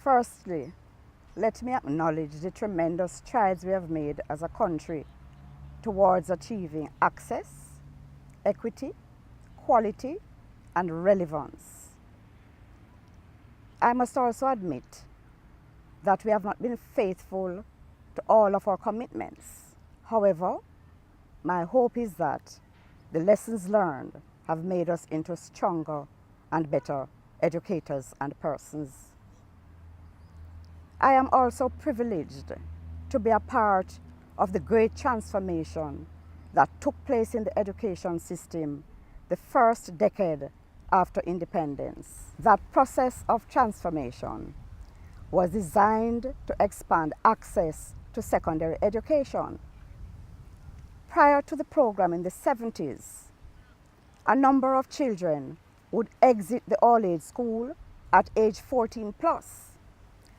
Firstly, let me acknowledge the tremendous strides we have made as a country towards achieving access, equity, quality, and relevance. I must also admit that we have not been faithful to all of our commitments. However, my hope is that the lessons learned have made us into stronger and better educators and persons. I am also privileged to be a part of the great transformation that took place in the education system the first decade after independence. That process of transformation was designed to expand access to secondary education. Prior to the program in the 70s, a number of children would exit the all-age school at age 14 plus,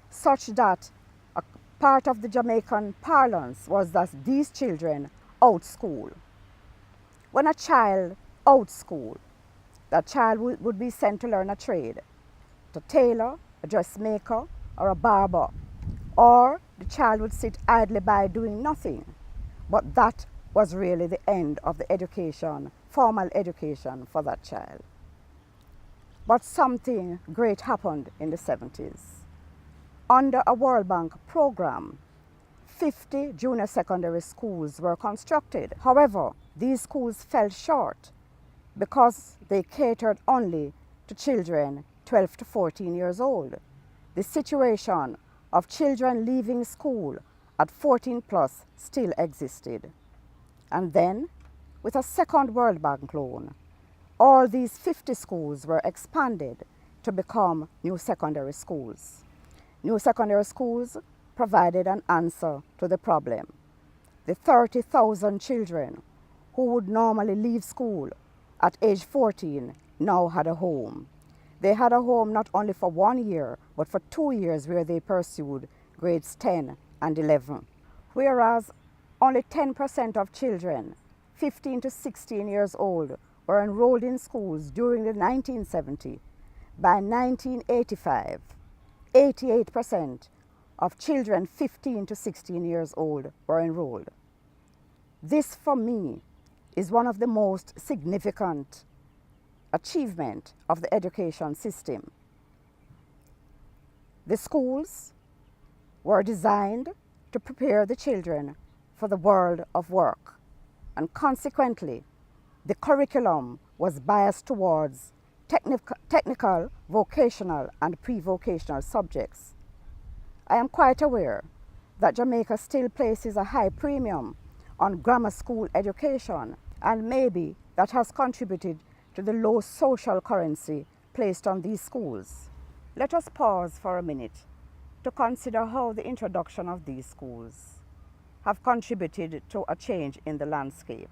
such that a part of the Jamaican parlance was that these children out school. When a child out school, that child would be sent to learn a trade, a tailor, a dressmaker, or a barber, or the child would sit idly by doing nothing. But that was really the end of the education, formal education for that child. But something great happened in the 70s. Under a World Bank program, 50 junior secondary schools were constructed. However, these schools fell short because they catered only to children 12 to 14 years old. The situation of children leaving school at 14 plus still existed. And then, with a second World Bank loan, all these 50 schools were expanded to become new secondary schools. New secondary schools provided an answer to the problem. The 30,000 children who would normally leave school at age 14 now had a home. They had a home not only for 1 year, but for 2 years where they pursued grades 10 and 11. Whereas only 10% of children 15 to 16 years old were enrolled in schools during the 1970s. By 1985, 88% of children 15 to 16 years old were enrolled. This, for me, is one of the most significant achievements of the education system. The schools were designed to prepare the children for the world of work, and consequently, the curriculum was biased towards technical, vocational, and pre-vocational subjects. I am quite aware that Jamaica still places a high premium on grammar school education, and maybe that has contributed to the low social currency placed on these schools. Let us pause for a minute to consider how the introduction of these schools have contributed to a change in the landscape.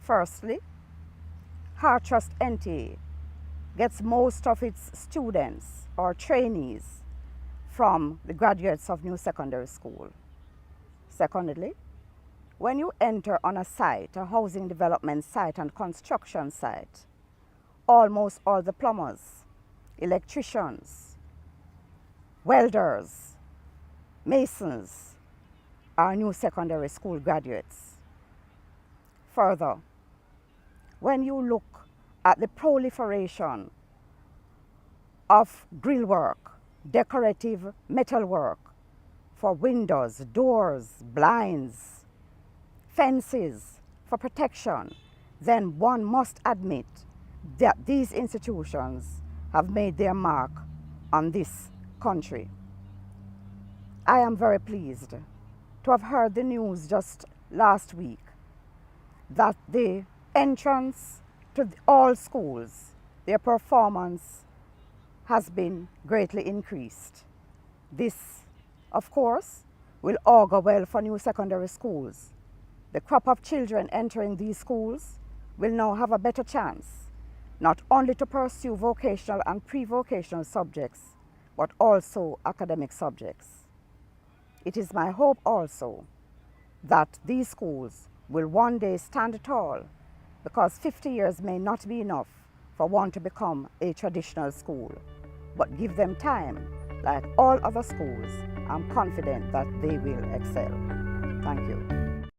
Firstly, Hartrust NTA gets most of its students or trainees from the graduates of new secondary school. Secondly, when you enter on a site, a housing development site and construction site, almost all the plumbers, electricians, welders, masons are new secondary school graduates. Further, when you look at the proliferation of grill work, decorative metal work for windows, doors, blinds, fences for protection, then one must admit that these institutions have made their mark on this country. I am very pleased to have heard the news just last week that the entrance to all schools, their performance has been greatly increased. This, of course, will augur well for new secondary schools. The crop of children entering these schools will now have a better chance, not only to pursue vocational and pre-vocational subjects, but also academic subjects. It is my hope also that these schools will one day stand tall, because 50 years may not be enough for one to become a traditional school, but give them time like all other schools, I'm confident that they will excel. Thank you.